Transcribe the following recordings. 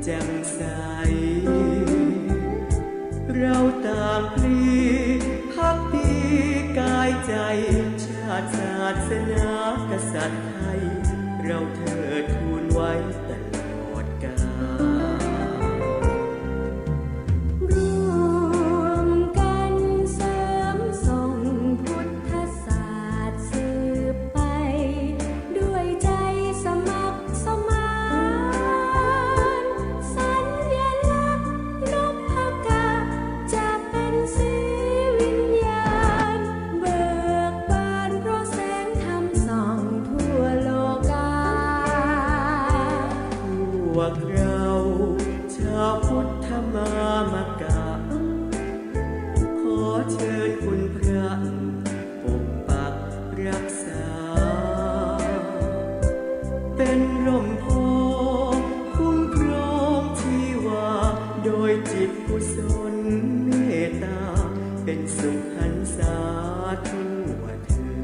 แจ่มใสเราต่างพลีพักดีกายใจชาติศาสนากษัตริย์ไทยเราเถิดทูลไว้ตลอดกาลรวมกันเสริมส่งพุทธศาสตร์สืบไปด้วยใจสมัครสมานสัญลักษณ์นพเกล้าจะเป็นสีวิญญาณเบิกบานเพราะแสงธรรมส่องทั่วโลกาพวกเราชาวพุทธมามกะขอเชิญคุณพระปกปักรักษาเป็นร่มโพคุ้มครองชีวาโดยจิตกุศลเมตตาเป็นสุขหันษาทั่วเธอ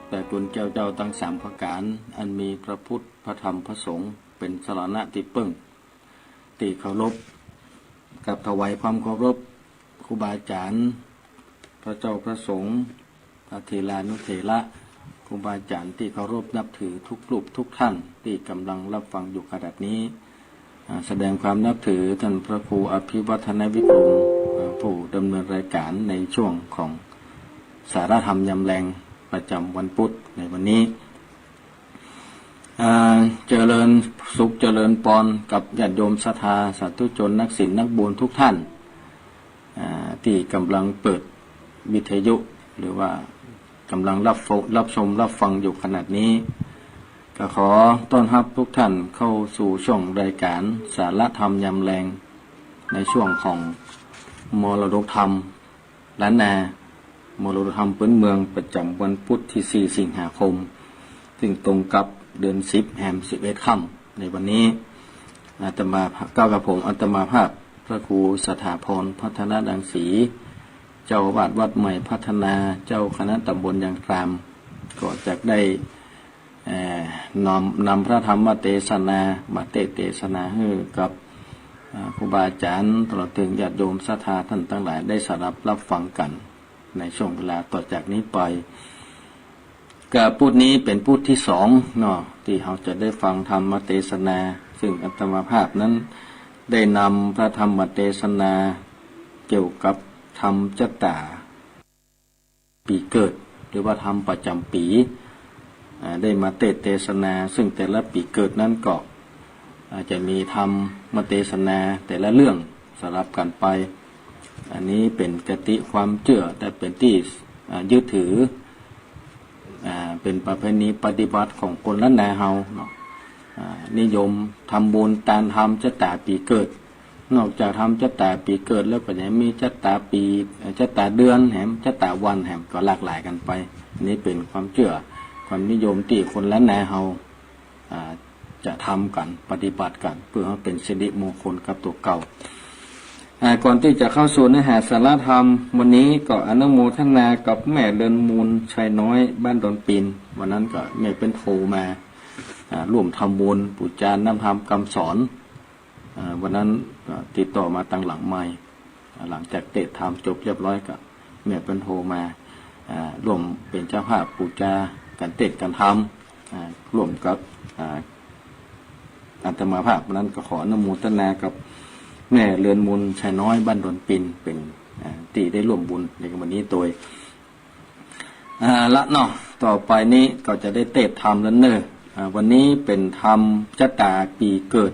แต่กุลเจ้าทั้ง3ประการอันมีพระพุทธพระธรรมพระสงฆ์เป็นสรณะที่พึ่งที่เคารพกับถวายความเคารพครูบาอาจารย์พระเจ้าพระสงฆ์พระเถรานุเถระครูบาอาจารย์ที่เคารพนับถือทุกรูปทุกท่านที่กำลังรับฟังอยู่ขณะนี้แสดงความนับถือท่านพระครูอภิวัฒนวิกรมผู้ดำเนินรายการในช่วงของสารธรรมยามแรงประจำวันพุธในวันนี้เจริญสุขเจริญปอนกับญาติโยมศรัทธาสาธุชนนักศีลนักบุญทุกท่านที่กำลังเปิดวิทยุหรือว่ากำลังรับชมรับฟังอยู่ขณะนี้ก็ขอต้อนรับทุกท่านเข้าสู่ช่วงรายการสารธรรมยามแรงในช่วงของมรดกธรรมล้านนามรดกธรรมพื้นเมืองประจำวันพุธที่4 สิงหาคมซึ่งตรงกับเดือน10 แห่ง 11 ค่ำในวันนี้อาตมาก้าวกับผมอาตมาภาพพระครูสถาพรพัฒนาดังศรีเจ้าอาวาสวัดใหม่พัฒนาเจ้าคณะตำบลยางครามก็จะได้นำพระธรรมเทศนามาเทศนาให้กับครูบาอาจารย์ตลอดถึงญาติโยมศรัทธาท่านทั้งหลายได้สดับรับฟังกันในช่วงเวลาต่อจากนี้ไปกับพูดนี้เป็นพูดที่2เนาะที่เราจะได้ฟังธรรมเทศนาซึ่งอาตมาภาพนั้นได้นำพระธรรมเทศนาเกี่ยวกับธรรมชะตาปีเกิดหรือว่าธรรมประจำปีได้มาเทศนาซึ่งแต่ละปีเกิดนั้นก็อาจจะมีธรรมมาเทศนาแต่ละเรื่องสลับกันไปอันนี้เป็นกติความเชื่อแต่เป็นที่ยึดถือเป็นประเพณีปฏิบัติของคนล้านนาเฮาเนาะนิยมทำบุญตามธรรมชะตาปีเกิดนอกจากทำชะตาปีเกิดแล้วก็ยังมีชะตาปีชะตาเดือนแหมชะตาวันแหมก็หลากหลายกันไปนี่เป็นความเชื่อความนิยมที่คนล้านนาเฮาจะทำกันปฏิบัติกันเพื่อให้เป็นสิริมงคลกับตัวเก่าก่อนที่จะเข้าสู่เนื้อหาสาระธรรมวันนี้ก็อนุโมทนากับแม่เลินมูลชัยน้อยบ้านดอนปีนวันนั้นก็แม่เป็นโทมาร่วมทำบุญปูจานน้ำธรรมคำสอนวันนั้นติดต่อมาตั้งหลังไม้หลังจากเทศธรรมจบเรียบร้อยก็แม่เป็นโทมาร่วมเป็นเจ้าภาพปูจาการเทศการธรรมร่วมกับอาตมาภาพวันนั้นก็ขออนุโมทนากับแม่เรือนมูลชายน้อยบ้านดอนปินเป็นที่ได้ร่วมบุญในวันนี้โดยละเนาะต่อไปนี้ก็จะได้เทศธรรมแล้วเนอะวันนี้เป็นธรรมชะตาปีเกิด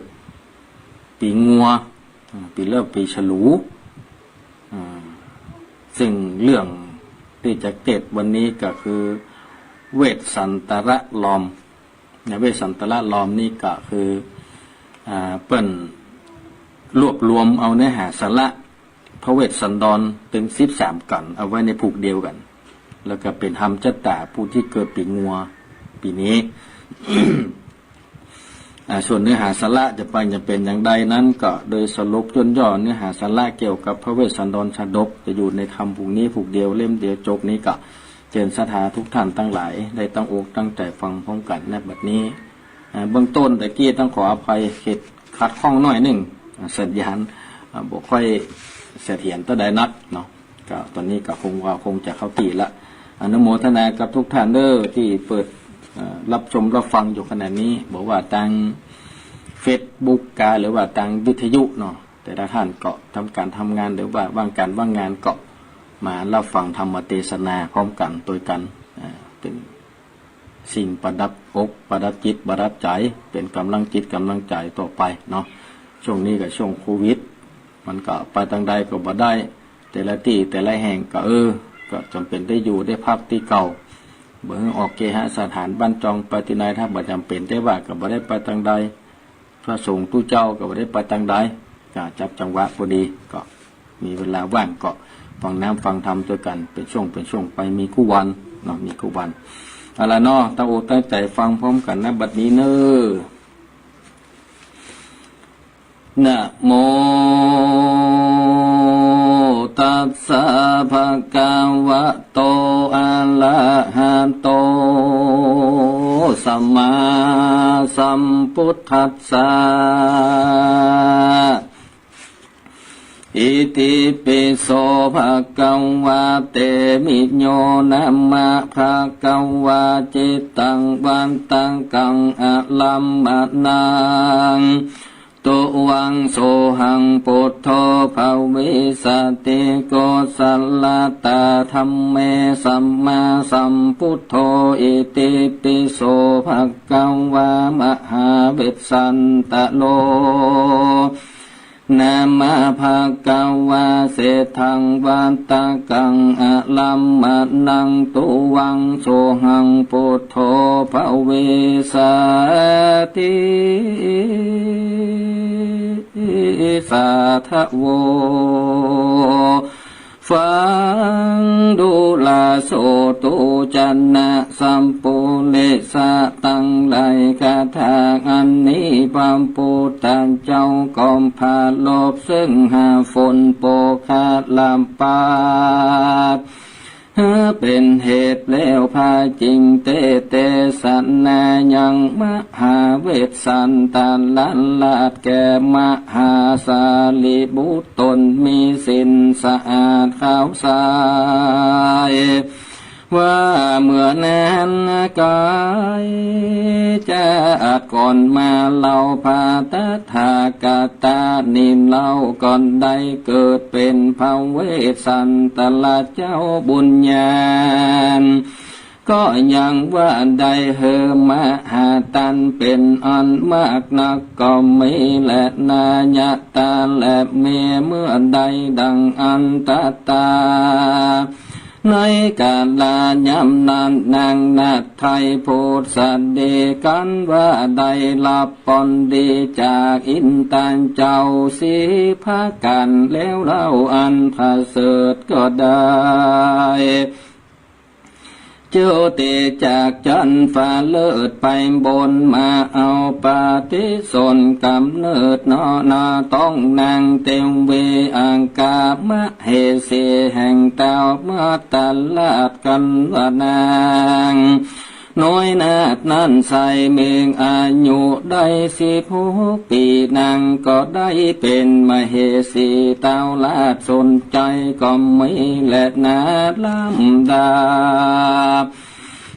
ปีงัวปีเลิกปีฉลูซึ่งเรื่องที่จะเทศวันนี้ก็คือเวสสันตระลอมเวสสันตระลอมนี่ก็คือเปิ้นรวบรวมเอาเนื้อหาสาระพระเวสสันดรถึง13กันเอาไว้ในผูกเดียวกันแล้วก็เป็นธรรมชะตาผู้ที่เกิดปีงัวปีนี้ ส่วนเนื้อหาสาระจะเป็นอย่างใดนั้นก็โดยสรุปย่นย่อเนื้อหาสาระเกี่ยวกับพระเวสสันดรชาดกจะอยู่ในธรรมผูกนี้ผูกเดียวเล่มเดียวจบนี้ก็เจริญศรัทธาทุกท่านทั้งหลายได้ตั้งอกตั้งใจฟังพร้อมกันในบัดนี้เบื้องต้นตะกี้ต้องขออภัยเหตุขัดข้องน้อยหนึ่งสัญญาณบ่ค่อยเสถียรตัวใดนักเนาะก็ตอนนี้ก็คงจะเข้าที่ละอนุโมทนากับทุกท่านเด้อที่เปิดรับชมรับฟังอยู่ขณะนี้บอกว่าทาง Facebook หรือว่าทางวิทยุเนาะแต่ละท่านก็ทำการทำงานหรือว่าว่างงานก็มารับฟังธรรมเทศนาพร้อมกันโดยกันเป็นสิ่งประดับอกประดับจิตประดับใจเป็นกำลังจิตกำลังใจต่อไปเนาะช่วงนี้กับช่วงโควิดมันก็ไปทางใดก็บ่ได้แต่ละที่แต่ละแห่งก็ก็จำเป็นได้อยู่ได้พักที่เก่าเบิ่งออกเกหสถานบ้านจองไปที่ไหนถ้าบ่จำเป็นได้ว่าก็บ่ได้ไปทางใดพระสงฆ์ตู้เจ้าก็บ่ได้ไปทางใดก็จับจังหวะพอดีก็มีเวลาว่างก็ฟังน้ำฟังธรรมด้วยกันเป็นช่วงไปมีคู่วันเนาะมีคู่วันเอาล่ะเนาะตั้งอกตั้งใจฟังพร้อมกันนะบัดนี้เน้อนะโมตัสสะภะคะวะโตอะระหะโต ทธัสสะอิติปิโสภะคะวะเตมิโยนะมะภะคะวะจิตตังวันตังกังอะลัมมะนังตุวังโสหังพุทโธภวิสติโกสัลลตาธัมเมสัมมาสัมพุทโธอิติปิโสภะคะวะมหาวิสันตโลนะมะภะคะวะเสทังวันตะกังอะลัมมะนังตุวังโสหังพุทโธภวิสติสัทธโวฟังดูลาโสตุจันนะสัมปุเลสะตังไลกาทางอันนี้ปัมปุตันเจ้ากอมพาลบซึ่งหาฝนโปคาลำปาดเป็นเหตุแล้วพาจริงเตสันนายังมหาเวสสันตาลันลาดแก่มหาสาลีบุตรตนมีสินสะอาดขาวใสว่าเมื่อนั้นกายจะก่อนมาเล่าพาตถากตานิมเล่าก่อนได้เกิดเป็นภเวสสันตละเจ้าบุญญาณก็ยังว่าได้เฮมหาตันเป็นอันมากนักก็มีและนายตาและเมเมื่อใดดังอันตตาในกาลายำนานนางนาไทยโพธสัตเดกันว่าได้รับปนดีจากอินตันเจ้าสีพากันแล้วเล่าอันพาเสดก็ได้เจ้าเตจากจันฟ้าเลิศไปบนมาเอาปาฏิสนกำเนิดนอนาต้องนางเต็มเวอังกามะเฮเสแห่งเต้ามาตลาดกันวานางน้อยนาดนั้นใส่เมงอายุได้16 ปีนางก็ได้เป็นมเหสีเต้าลาดสนใจก็ไม่และนาดลำดา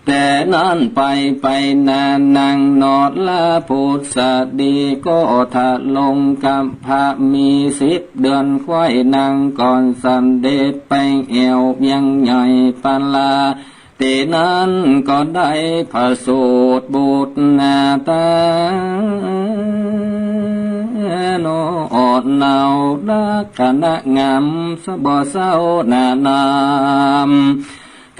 แต่นั้นไปนานนางนอดลาพุทธดีก็ถะลงกับพระมี10 เดือนควายนางก่อนสันเดชไปเอวยังใหญ่ปันลาตีนั้นก็ได้พระสูตรบุตรนาตาโนอดเนาดักขณะงามสบเศร้านานาม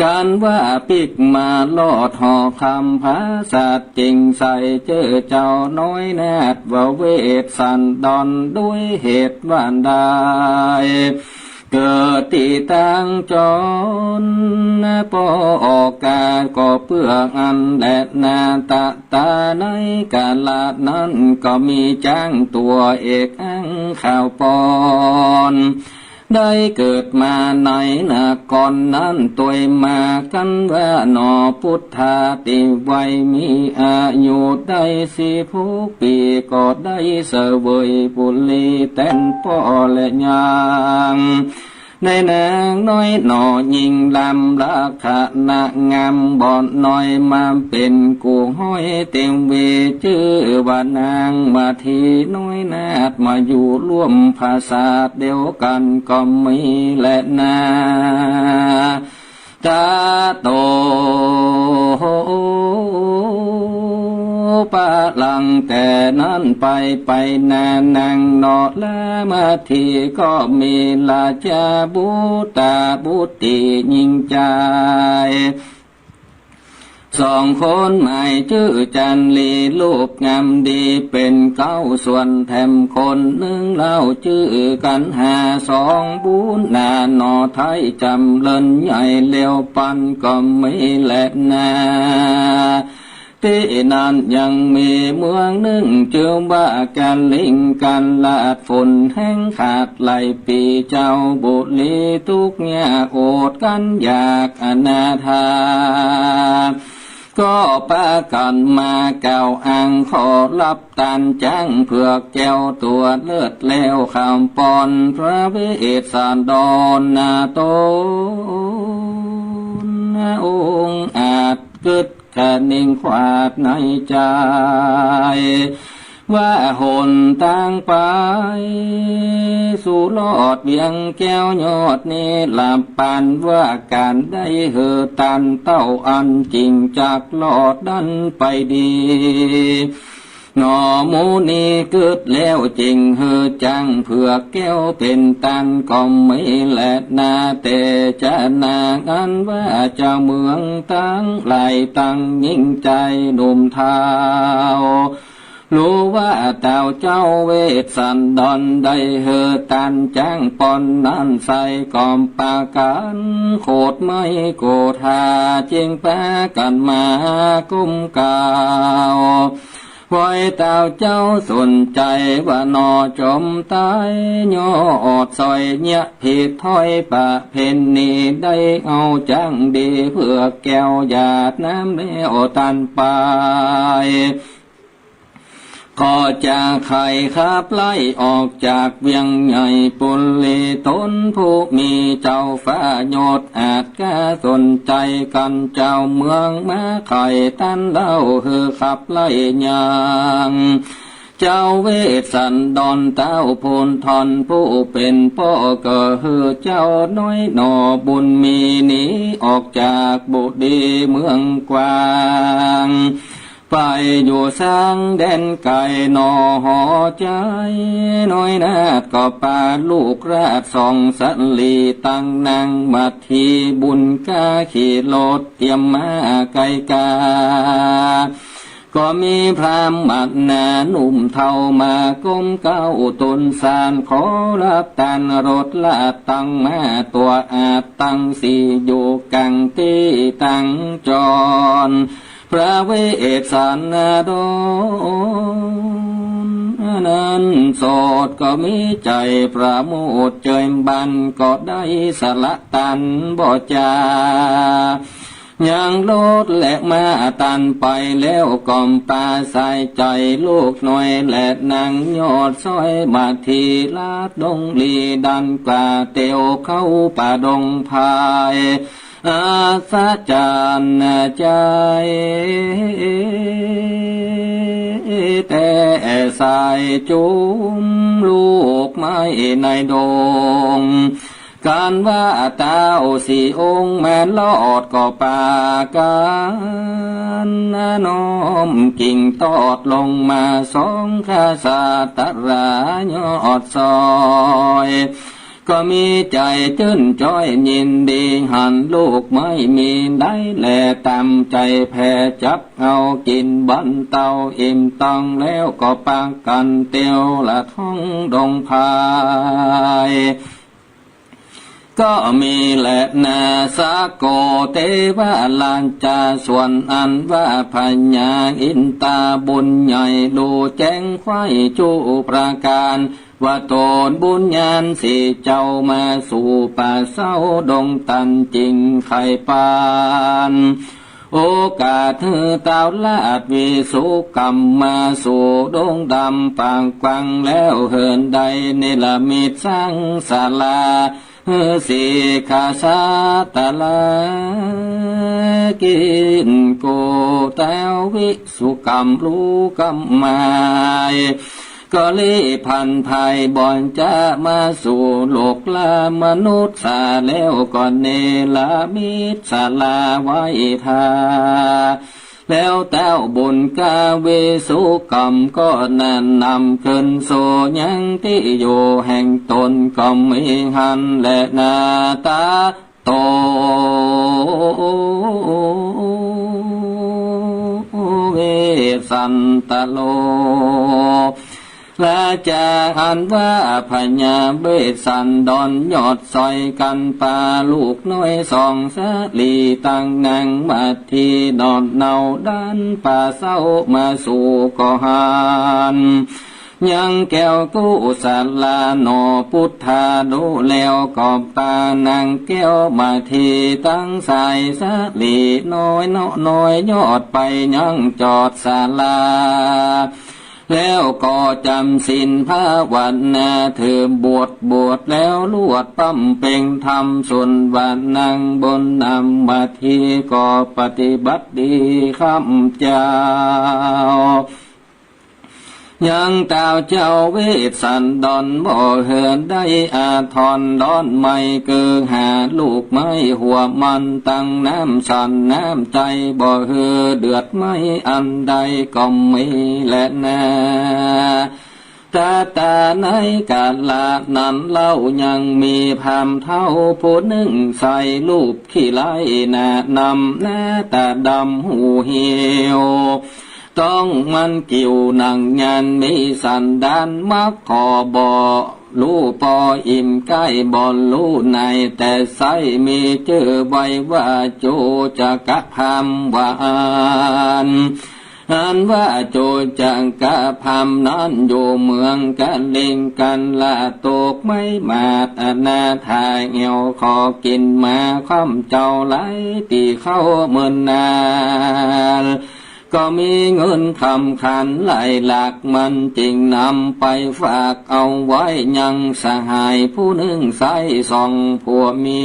การว่าปิกมาลอดห่อคำภาษาจริงใส่เจอเจ้าน้อยแนดว่าเวทสันดอนด้วยเหตุวานใดเกิดที่ตั้งจนปออกกาก็เพื่ออันแดดนาตาในกาลาดนั้นก็มีจ้างตัวเอกอังข่าวปอนได้เกิดมาในนาก่อนนั้นตัวมากันว่าหนอพุทธาติไว้มีอายุได้16 ปีก็ได้เสวยบุรีเต้นป่อและยางในนางน้อยหนอยิงลำราคาณงามบ่อนน้อยมาเป็นกูห้อยเต็มเวชื่อว่านางมาทีน้อยนาดมาอยู่ร่วมภาษาเดียวกันก็มีและนาตาโตปะลังแต่นั้นไปนานางนอละมาทีก็มีลาชาบุตาบุตรียิ่งใจ2 คนใหม่ชื่อจันลีลูกงามดีเป็น9 ส่วนแถมคน1เล่าชื่อกัน2 บุญนาหนอไทยจำเลินใหญ่เลี้ยวปันก็ไม่แลนาที่นั้นยังมีเมืองหนึ่งเชื่อว่าการลิงกันลาดฝนแห้งขาดไหลปีเจ้าบุรีทุกข์ยากโอดกันอยากอนาถา ก็ปากันมาเก่าอังขอรับตันจังเผือกแก้วตัวเลือดแล้วคำปอนพระเวสสันดรนาโตนาองค์อาจกึดขนิ่งขวาดในใจว่าหนตั้งไปสู่ลอดเวียงแก้วยอดนี้ลำปันว่าการได้เหือตันเต้าอันจริงจากลอดดันไปดีหนอหมูนี้เกิดแล้วจริงเหือจังเผือกแก้วเป็นตันก็ไม่แลนาแต่จะนางอันว่าเจ้าเมืองตั้งไหลตั้งยิ่งใจหนุ่มเทารู้ว่าเต่าเจ้าเวสสันดรได้เหือตันจังปอนนั้นใส่กอมปากันโคตรไม่โกธาจริงแปะกันมากุ้มกาวไว้เต่าเจ้าสนใจว่านอจมตายย่ออดซอยเนี่ยผิดถ้อยปะเพนนี่ได้เอาจังดีเพื่อแก้วหยาดน้ำแล้วตันไปก็จะไข่ขับไล่ออกจากเวียงใหญ่ปุลีตนผู้มีเจ้าฟ้ายอดอาจกล้าสนใจกันเจ้าเมืองมาไข่ตันเล่าคือขับไล่ยางเจ้าเวสสันดรเต้าพลทอนผู้เป็นพ่อก็คือเจ้าน้อยหนอบุญมีหนีออกจากบุรีเมืองกวางไปอยู่สร้างแดนไก่นอหอใจน้อยนาดก็ปาลูกราชสองสันลีตั้งนางมัทีบุญกาขี่รถเตรียมมาไก่กาก็มีพรามมัดนาหนุ่มเทามาก้มเก้าตนสารขอรับตันรถลาดตั้งมาตัวอาจตั้งสี่อยู่กังตีตั้งจรพระเวสสันดรนั้นโสดก็มีใจประโมทเจยบันก็ได้สละตันบ่จายังโลดและมาตันไปแล้วก่อมปาใส่ใจลูกน้อยและนางยอดซอยมาทีลาดดงลีดันกว่าเตียวเข้าป่าดงพายอาสาจารย์ใจแต่สายจุ้มลูกไม้ในดงการว่าเต้าสี่องค์แม่นลอดก็ปากันน้อมกิ่งตอดลงมาสองข้าสาตรายอดซอยก็มีใจจื่นจ้อยยินดีหันลูกไม่มีได้แลตามใจแผ่จับเอากินบันเตาอิ่มตังแล้วก็ปากันเตียวละท้องดงพายก็มีแหละนาสาโกเทวาลานจาส่วนอันว่าพญาอินตาบุญใหญ่ดูแจ้งควายจูประการว่าตนบุญญาณสิเจ้ามาสู่ป่าเศร้าดงตันจริงไข่ปานโอกาสเธอเต่าลาดวิสุกรรมมาสู่ดงดำปางกวังแล้วเหินใดเนลมิตสร้างศาลาสิขาสาตะลากินโกแต้ววิสุกรรมรู้กรรมหมายก็ลีพันภายบอนจะมาสู่โลกลามนุษย์สาแล้วก่อนเนลามิตรศาลาไว้ทาแล้วเต้าบุญกาเวสุกรรมก็นันนำขึ้นโสยังที่อยู่แห่งตนก็มีหันและนาตาโตเวสันตโลและจะหันว่าพญาเวสสันดรยอดซอยกันปาลูกน้อยสองสาลีตั้งนางมาทีนอนเนาดันป่าเศร้ามาสู่ก่อหาน ยังแก้วกู้สาลาโนพุทธาดูแล้วกอบตานางแก้วมาทีตั้งสายสะลีน้อยน้อยยอดไปยังจอดศาลาแล้วก็จำศีลภาวันนาเธอบวชแล้วลวดปั้มเป่งทำส่วนวันนางบนนำมาทีก็ปฏิบัติดีข้ามเจ้ายังเต่าเจ้าเวสสันดอนบ่เหินได้อาทรดอนไม่เกิงหาลูกไม้หัวมันตั้งน้ำสันน้ำใจบ่เหือเดือดไม่อันใดก็มีแลนาตาในกาลานั้นเล่ายังมีพามเท่าผู้หนึ่งใส่ลูกขี้ไล่หน้านำหน้าตาดำหูเหี่ยวต้องมันกิ่วหนังงานมีสันดานมักขอบอรู้พออิ่มใกล้บอลรู้ในแต่ใสมีเจอใบว่าโจจะกะพามวานอันว่าโจจังกะพามนั้นอยู่เมืองกันเล่งกันละตกไม่มาดอนาถาเหี่ยวขอกินมาข้ามเจ้าไหลตีเข้าเมืองนาก็มีเงินคำขันไหลหลักมันจึงนำไปฝากเอาไว้ยังสหายผู้หนึ่งใส่สองผัวเมี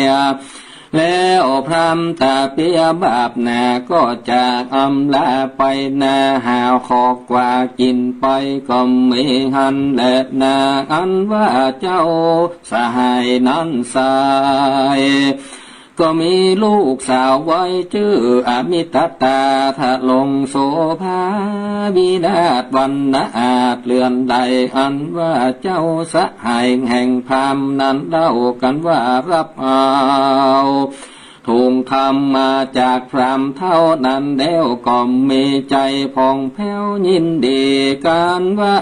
ยแล้วพรำตาเปียบาปนาก็จากอำลาไปนาหาขอกว่ากินไปก็มีหันและนาอันว่าเจ้าสหายนั้นสายก็มีลูกสาวไว้ชื่ออมิตตาทะลงโสภาวินาศวันนาอาจเลื่อนใดอันว่าเจ้าสหายแห่งพามนั้นเล่ากันว่ารับเอาถูกทำมาจากพรามเท่านั้นแล้วก็มีใจพองแผ้วยินดีกันว่า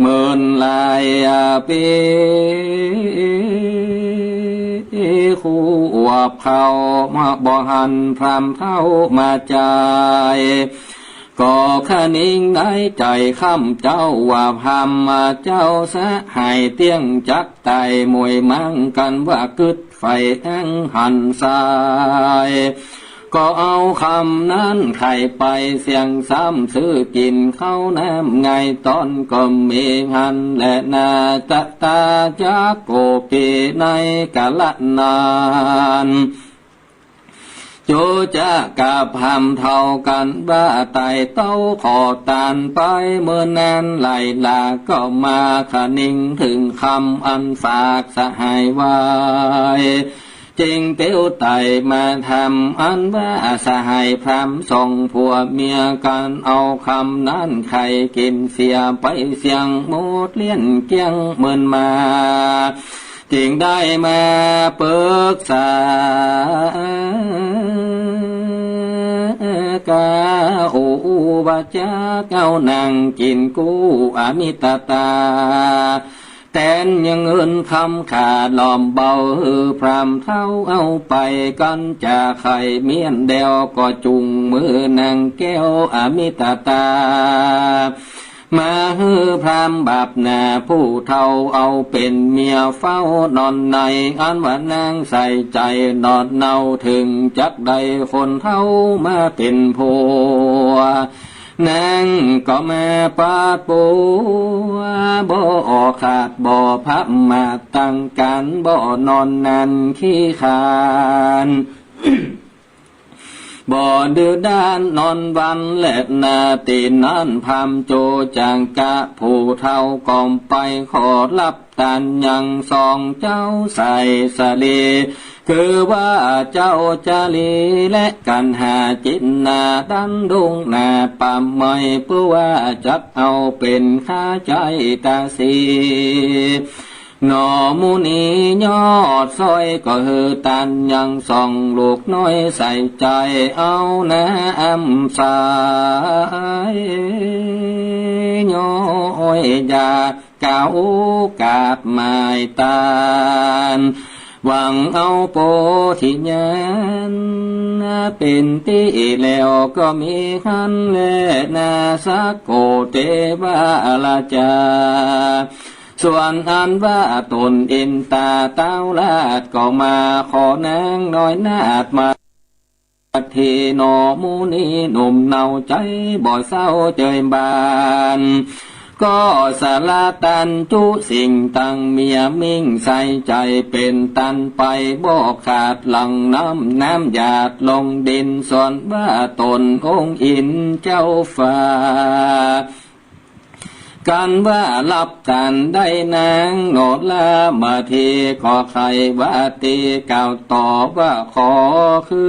หมื่นลายปีคู่อวบเขามาบ่หันพรามเท่ามาใจก็ขนิ่งในใจข้ามเจ้าว่าพามมาเจ้าสะหายเตี้ยงจักไตมวยมั่งกันว่ากึดไฟแห้งหันสายก็เอาคำนั้นไข่ไปเสียงซ้ำซื้อกินเข้าน้ำไงตอนก็มีหันและนาตาจากโกปีในกาลนานโจจะกับหำเท่ากันบ้าไตเต้าขอตานไปเมื่อนานไหลลาก็มาขนิ่งถึงคำอันฝากสหายไว้จริงเตี้ยวไตมาทำอันว่าสหายพรำส่งผัวเมียกันเอาคำนั้นไข่กินเสียไปเสียงหมดเลี้ยนเกี้ยงเหมือนมาจึงได้มาปรึกษากาโอบาจาเก้านางกินกู้อมิตตาแต่นยังเงินคำขาดลอมเบาพรำเท่าเอาไปกันจะไข่เมียนเดียวก็จุงมือนางแก้วอมิตตามาฮือพรำบาปนาผู้เท่าเอาเป็นเมียเฝ้านอนในอันว่านางใส่ใจนอนเนาถึงจักใดคนเท่ามาเป็นผัวนางก็มาปาปูบ่ขาดบ่พับมาตั้งการบ่นอนนันขี้ขานบ่ดื้อด้านนอนวันและนาตีนั้นพามโจจังกะผู้เท่ากอมไปขอรับตันยังสองเจ้าใส่สลีคือว่าเจ้าจาลีและกันหาจินนาดันดงนาปามไม่เพื่อว่าจักเอาเป็นข้าใจตาสีหนอมูนียอดซอยก็เฮตันยังส่องลูกน้อยใส่ใจเอาน้ำสายย้อยยาเก่ากาดไม้ตาน หวังเอาโปธิญาณเป็นที่แล้วก็มีขันและนาสักโกเทวาลาจาส่วนอันว่าตนเอ็นตาเต้าลาดก็มาขอนางน้อยนาดมาเทนอมูนีหนุ่มเนาใจบ่เศร้าเจยบานก็สาราตันจุสิ่งตั้งเมียมิ่งใส่ใจเป็นตันไปบอกขาดหลังน้ำหยาดลงดินส่วนว่าตนองค์อินเจ้าฟ้ากันว่ารับกันได้นางโนดลามาเทขอใครว่าตีกล่าวต่อว่าขอคื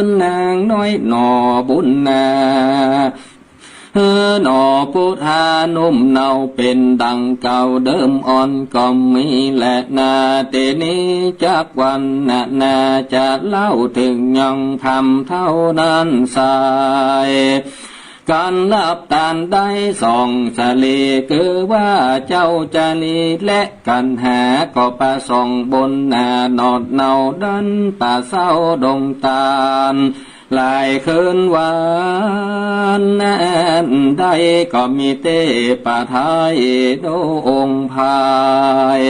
นนางน้อยหนอบุญนาหนอพุทธานุ่มเนาเป็นดังเก่าเดิมอ่อนก็มีและนาเตนี้จากวันนาจะเล่าถึงยังทำเท่านั้นสายการนับตานได้ส่องสลีคือว่าเจ้าจารีและกันหาก็ประส่องบนหน้านอดเนาดันป่าเศร้าดงตาลลายคืนวันนั้นได้ก็มีเตปะทายโดองพาย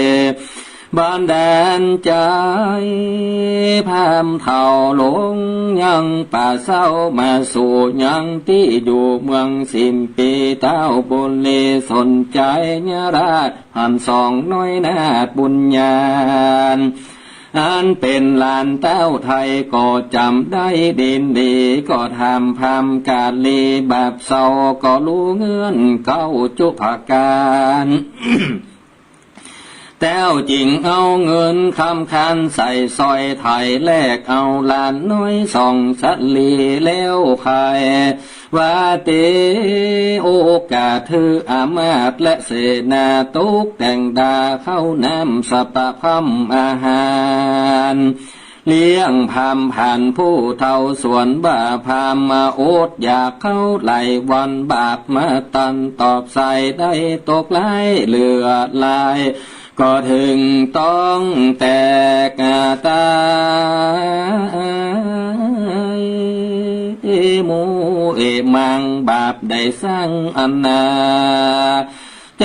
บ้านแดนใจพามเท่าหลงยังป่าเศร้ามาสู่ยังที่อยู่เมืองสิมปีเต้าบุญเลสนใจญาราชหันสองน้อยนาดบุญญาณอันเป็นลานเต้าไทยก็จำได้ดินดีก็ทำพามกาลีแบบเศร้าก็รู้เงื่อนเก้าจุภาการ แต้วจริงเอาเงินคำคันใส่ซอยไทยแลกเอาลานน้อยส่องสัลีแล้วใครว่าเตโอกาถืออามาตและเสนาตุกแต่งดาเข้าน้ำสปะพัมอาหารเลี้ยงพามผ่านผู้เท่าส่วนบ่าพามมาโอดอยากเข้าไหลวันบาปมาตันตอบใส่ได้ตกไหลเหลือลายก็ถึงต้องแตกตายมูมังบาปได้สร้างอันนา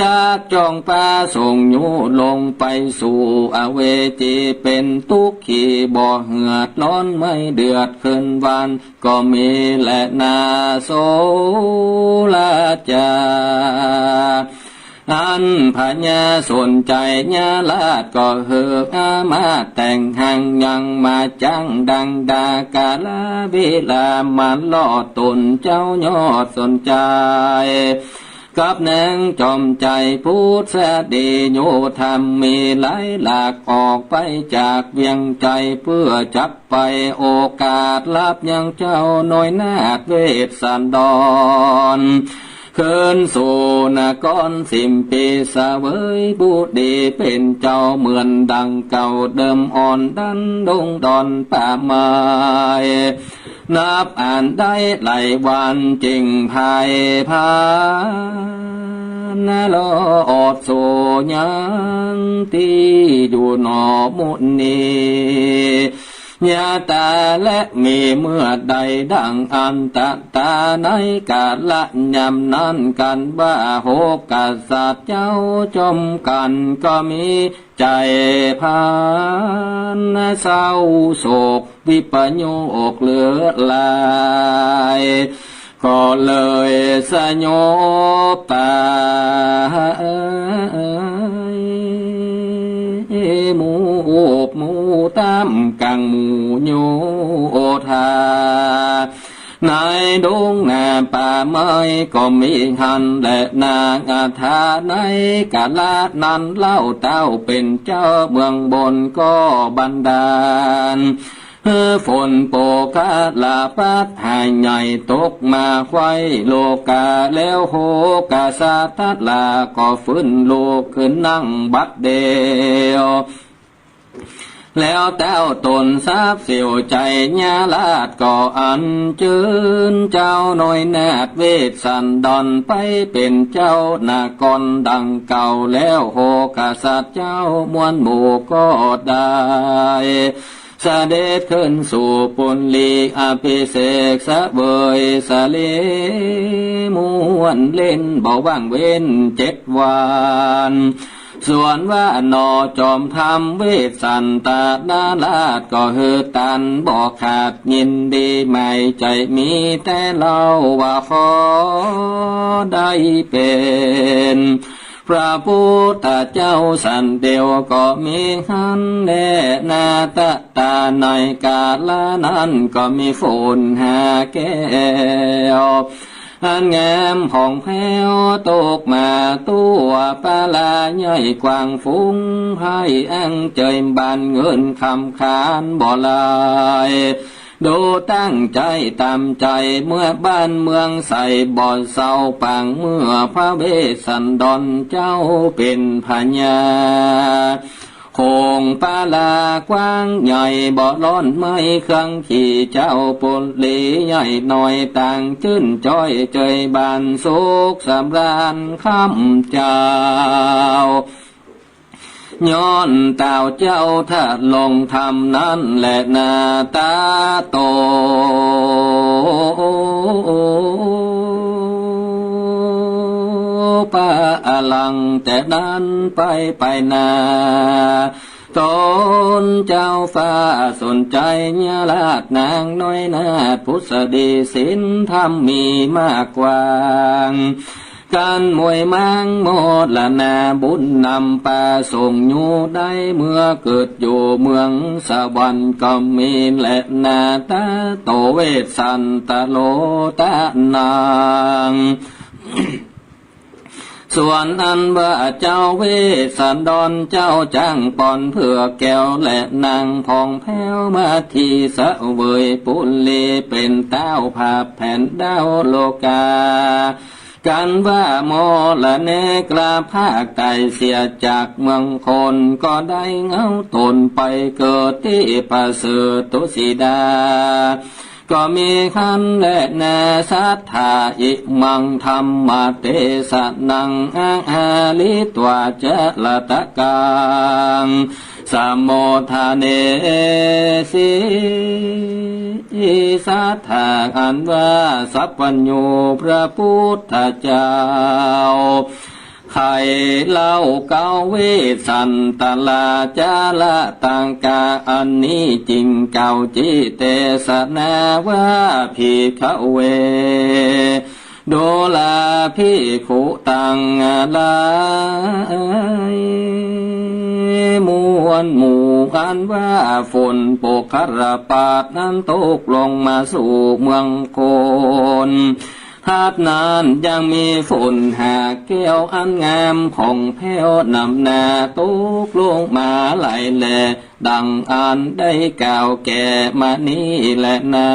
จากจองปลาส่งโยลงไปสู่อเวจีเป็นทุกข์ขี่บ่อเหือดร้อนไม่เดือดขึ้นวันก็มีและนาโสลาจาอันพญาสนใจญาลาดก็เฮือกอามาแต่งหังยังมาจังดังดากาลาเวลามันลอดตนเจ้ายอดสนใจกับนางจอมใจพูดแสดีโยธรรมมีหลายหลากออกไปจากเวียงใจเพื่อจับไปโอกาสลับยังเจ้าน้อยนาดเวสสันดรคืนสู่นครสิมปีสะเวยบุดีเป็นเจ้าเหมือนดังเก่าเดิมอ่อนดันดงดอนป่าไม้นับอ่านได้หลายวันจริงภายพานลอดโสยังที่อยู่หนอมุนีญาตาและมีเมื่อใดดังอันตาในกาละยำนั้นกันว่าโหกษัตริย์เจ้าจมกันก็มีใจพานเศร้าโศกวิปโยคเหลือลายก็เลยสยบตาหมูอบหมูตามกังหมูโยธาในดงนาป่าไม้ก็มีหันและนางอาธาในกาลนั้นเล่าเต้าเป็นเจ้าเมืองบนก็บันดาลฝนโปกาลาปัดหายใหญ่ตกมาไว้โลกาแล้วโหกาสาทัลาก็ฟื้นโลกขึ้นนั่งบัดเดียว แล้วเต้าตนทราบเสียวใจญาลาดก่ออันเจิญเจ้าหน่อยนาดเวทสันดอนไปเป็นเจ้านากรดังเก่าแล้วโหกษัตริย์เจ้ามวลหมู่ก็ได้เสด็จขึ้นสู่ปุณลีอภิเษกสะเบยสะเลมวนเล่นบ่ว่างเว้น7 วันส่วนว่านอจอมทำเวทสันตานาลาดก็เฮือตันบอกขาดยินดีไม่ใจมีแต่เล่าว่าขอได้เป็นพระพุทธเจ้าสันเดียวก็มีหันแน่นาตะตาในกาลนั้นก็มีฝนหาแก้วอันงามผ่องแผ้วตกมาตัวปลาลาใหญ่กว้างฟุ้งให้อังเจยบานเงินคำขานบ่ลายดูตั้งใจตามใจเมื่อบ้านเมืองใส่บ่อเศร้าปังเมื่อพระเวสสันดรเจ้าเป็นพญาคงปลาลากว้างใหญ่บ่อร้อนไม่เครื่องขี่เจ้าปุลีใหญ่หน่อยต่างชื่นจ้อยเจยบานสุขสำราญข้ามเจ้าย้อนเต่าเจ้าถ้าลงทำนั้นแหละนาตาโตปะอลังแต่นั้นไปนาตนเจ้าฟ้าสนใจญาลาดนางน้อยนาพุทธดีศีลธรรมมีมากกว่าการมวยมังโมดละนาบุญนำป่าส่งอยู่ได้เมื่อเกิดอยู่เมืองสวรรค์ก็มีและนาตาโตเวสสันตโลตานางส่วนอันว่าเจ้าเวสสันดรเจ้าจ้างปอนเพื่อแก้วและนางพองแผ้วมาที่สะเวยปุลีเป็นเต้าผาแผ่นดาวโลกากันว่าโมละเนกลาภาคไตเสียจากเมืองคนก็ได้เงาตนไปเกิดที่ประเสริฐตุสีดาก็มีขันและนาสัทธาอิมังธรรมเตสนังอาลิตวาเจลตะกังสมโมทาเนสิสัทธาอันว่าสัพพัญญูพระพุทธเจ้าใครเล่าเก้าเวสันตลาจาละตังกาอันนี้จริงเก่าจิเตสนาว่าภิกขเวโดลาภิกขุตังลายมวลหมู่กันว่าฝนปกครปาดนั้นตกลงมาสู่เมืองโคนหาดนั้นยังมีฝนหาแก้วอันงามผ่องแผ้วนำนาตกลงมาไหลแลดังอันได้กล่าวแก่มานี้แหละนา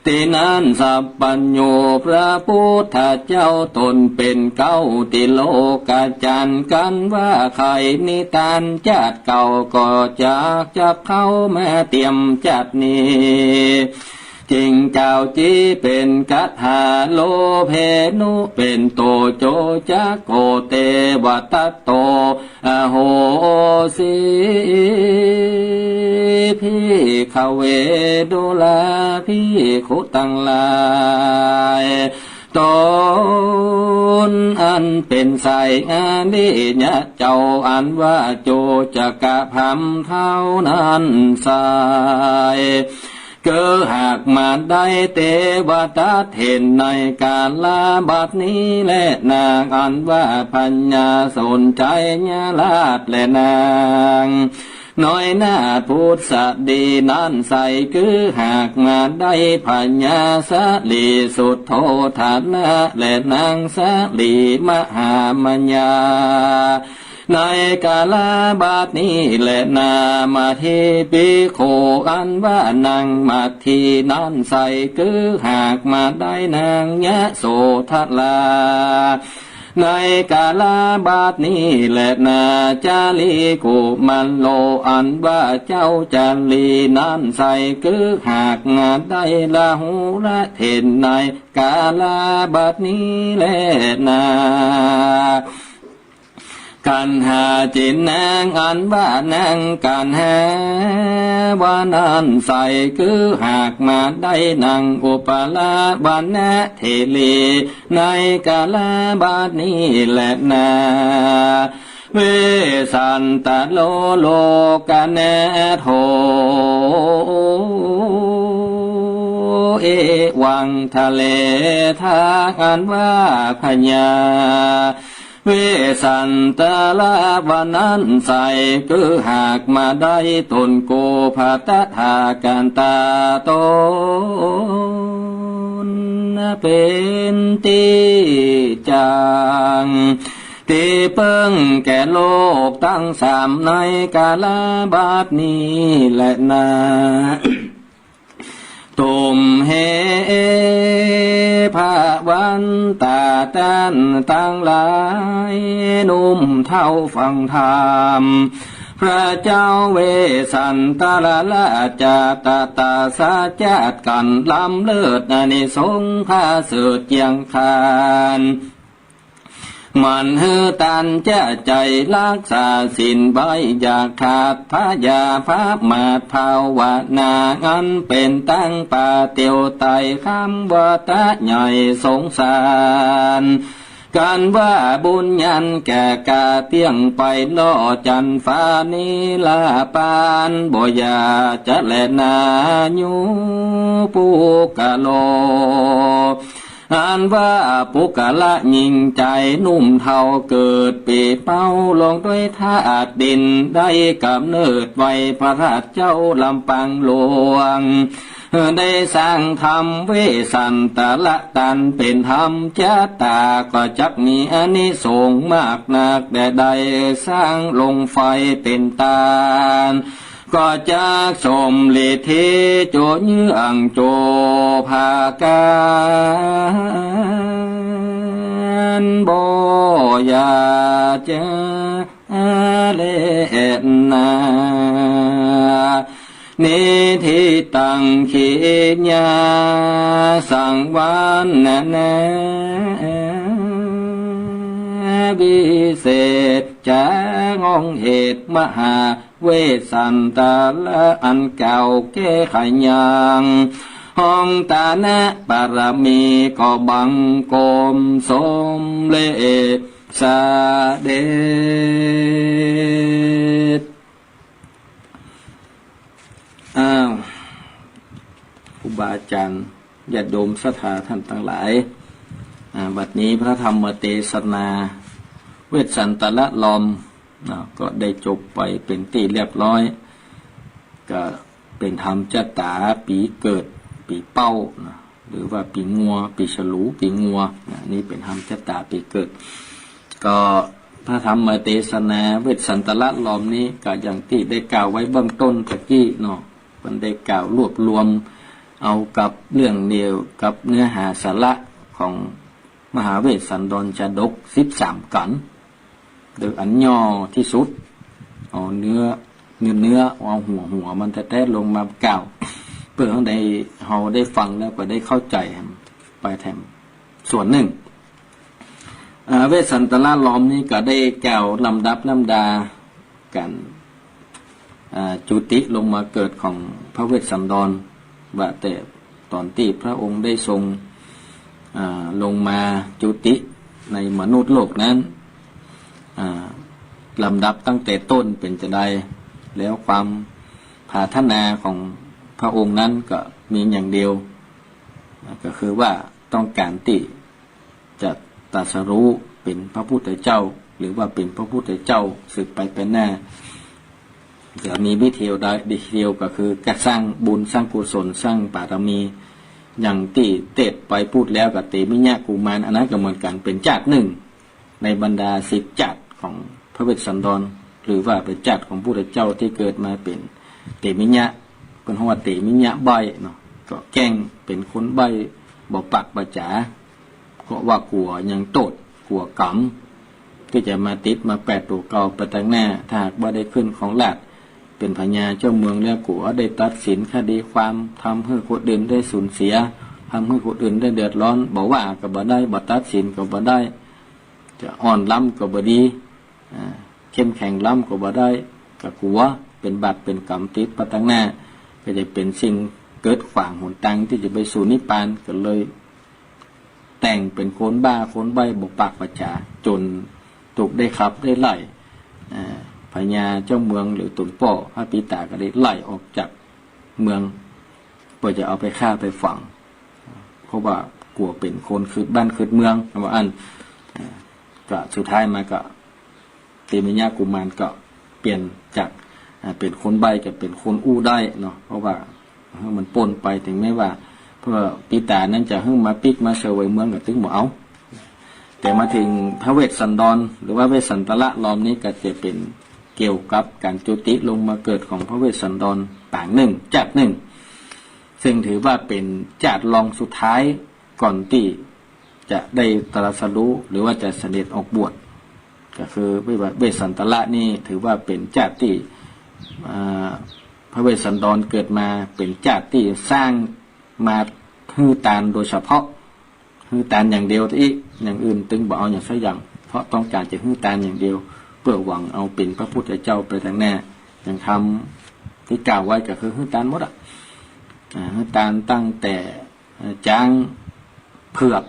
ที่นั้นสัพพัญญูพระพุทธเจ้าตนเป็นเก้าติโลกาจันกันว่าใครนิทานจัดเก่าก็จากจับเข้ามาเตรียมจัดนี้จริงเจ้าจีเป็นกัตถาโลเพนุเป็นโตโจจักโกเตวัตโตอโหสิภิกขเวดุลาภิกขุตังหลายตนอันเป็นไสอานิยะเจ้าอันว่าโจจะกะพัมเท่านั้นสายเกิดหากมาได้เทวตาเห็นในกาลบัดนี้และนางอันว่าปัญญาสนใจญาลาดและนางน้อยหน้าพุทธดีนั้นใสคือหากมาได้ปัญญาสลีสุดโทฐานะและนางสลีมหามัญญาในกาลบัดนี้และนามาทีปิโคอันว่านางมาทีนั้นใสคือหากมาได้นางยะโสธลา ในกาลบาดนี้แหละนาจาลีกุมันโลอันว่าเจ้าจาลีนั้นใส่คือหากงานได้ละหูละเห็นในกาลบาดนี้แหละนากันหาจินนางอันว่านางกันหาว่านั้นใส่คือหากมาได้นางอุปลาบานะเทลีในกาลบาดนี้แหละนาเวสันตโลโลกะเนโทเอวังทะเลทางอันว่าพญาเวสันตลาวันนั้นใส่คือหากมาได้ตนโกภาตถากันตาตนเป็นตีจังตีเปิ้งแก่โลกตั้งสามในกาลบาดนี้แหละนาตุมเฮภาวันตาตันตั้งหลายนุ่มเท่าฟังธรรมพระเจ้าเวสันตละละจาตาตาสาจัดกันลำเลิศนิสงฆ์ข้าเสือเจียงคานมันเฮตันจะใจรักษาศีลไว้อยากขาดพระยาพระมาภาวนาอันเป็นตั้งปาเตียวไตคำว่าตะใหญ่สงสารการว่าบุญยันแก่กาเตียงไปล่อจันฟ้านิลาปานบ่ยาจะแลนาญูปุกะโลอันว่าปุกะละยิ่งใจนุ่มเท่าเกิดปีเป้าลงด้วยธาตุดินได้กำเนิดไว้พระราชเจ้าลำปางหลวงได้สร้างธรรมเวสันตละตันเป็นธรรมจตาก็จักมีอานิสงส์มากนักแต่ใดสร้างลงไฟเป็นตาลก็จากสมฤทธิโจเยื่องโจภากานบ่อยาจะเลนานิทิตังขีญาสังวันนะวิเศษจางองเหตุมหาเวสันตละอันเก่าแก้ไขยังห้องตานะปารมีก็บังกรมสมเลสาเดชครูบาอาจารย์ญาติโยมศรัทธาท่านทั้งหลายบัดนี้พระธรรมเทศนาเวสสันตละลอมก็ได้จบไปเป็นที่เรียบร้อยก็เป็นธรรมจตาปีเกิดปีเป้าหรือว่าปีงัวปีฉลูปีงัวนี่เป็นธรรมจตาปีเกิดก็พระธรรมเทศนาเวสสันตละลอมนี้ก็อย่างที่ได้กล่าวไว้เบื้องต้นตะกี้เนาะมันได้กล่าวรวบรวมเอากับเรื่องเดียวกับเนื้อหาสาระของมหาเวสสันดรชาดก13กันโดยอันย่อที่สุดเอาเนื้อเอาหัวมันแท้ๆลงมากล่าวเพื่อให้เราได้ฟังแล้วก็ได้เข้าใจไปแทนส่วนหนึ่งเวสสันตละล้อมนี้ก็ได้กล่าวลำดับลำดากันจุติลงมาเกิดของพระเวสสันดรว่าแต่ตอนที่พระองค์ได้ทรงลงมาจุติในมนุษย์โลกนั้นลำดับตั้งแต่ต้นเป็นจะได้แล้วความปรารถนาของพระองค์นั้นก็มีอย่างเดียวก็คือว่าต้องการที่จะตรัสรู้เป็นพระพุทธเจ้าหรือว่าเป็นพระพุทธเจ้าสืบไปเป็นหน้าจะมีวิธีเดียวก็คือการสร้างบุญสร้างกุศลสร้างบารมีอย่างที่เตดไปพูดแล้วกับเตมิญะกุมารอันนั้นก็เหมือนกันเป็นจักรหนึ่งในบรรดา10จักรของพระเวสสันดรหรือว่าเป็นจักรของพระพุทธเจ้าที่เกิดมาเป็นเตมิญะเป็นหัวเตมิญะใบเนาะก็แกล้งเป็นคนใบบ่ปักบ่จ๋าก็ว่ากลัวยังโตด กลัวกรรมที่จะมาติดมาแปดตัวเก่าไปตั้งหน้าถ้าหากว่าได้ขึ้นของหลัดเป็นพญาเจ้าเมืองแล้วกัวได้ตัดสินคดีความทำให้คนอื่นได้สูญเสียทำให้คนอื่นได้เดือดร้อนบอกว่าก็บ่ได้บ่ตัดสินก็บ่ได้จะอ่อนล้ำก็บ่ดีเข้มแข็งล้ำก็บ่ได้ก็กลัวเป็นบาปเป็นกรรมติดไปตั้งหน้าก็จะเป็นสิ่งเกิดขวางหนทางที่จะไปสู่นิพพานก็เลยแต่งเป็นคนบ้าคนใบบกปากประจาจนถูกได้ขับได้ไล่พญาเจ้าเมืองหรือตุนป่อพระปิตาก็ได้ไล่ออกจากเมืองเพื่อจะเอาไปฆ่าไปฝังเพราะว่ากลัวเป็นคนคืดบ้านคืดเมืองว่าอันก็สุดท้ายมาก็ตีมิญากุมารก็เปลี่ยนจากเป็นคนใบกับเป็นคนอู้ได้เนาะเพราะว่ามันปนไปถึงแม้ว่าเพื่อปิตานั้นจะให้มาปิกมาเสวยเมืองกับตึงหมอเอาแต่มาถึงพระเวสสันดรหรือว่าเวสสันตละรอบนี้ก็จะเป็นเกี่ยวกับการจุติลงมาเกิดของพระเวสสันดรต่างหนึ่งจากหนึ่งซึ่งถือว่าเป็นจาดลองสุดท้ายก่อนที่จะได้ตรัสรู้หรือว่าจะเสด็จออกบวชก็คือเวสสันตละนี่ถือว่าเป็นจาดที่พระเวสสันดรเกิดมาเป็นจาดที่สร้างมาฮื้อตานโดยเฉพาะฮื้อตานอย่างเดียวที่อย่างอื่นตึงบ่เอาอย่างสักอย่างเพราะต้องการจะฮื้อตานอย่างเดียวเพื่อหวังเอาเป็นพระพุทธเจ้าไปทางหน้าอย่างคำที่กล่าวไว้ก็คือฮื้อตานหมดฮื้อตานตั้งแต่จ้างเผือก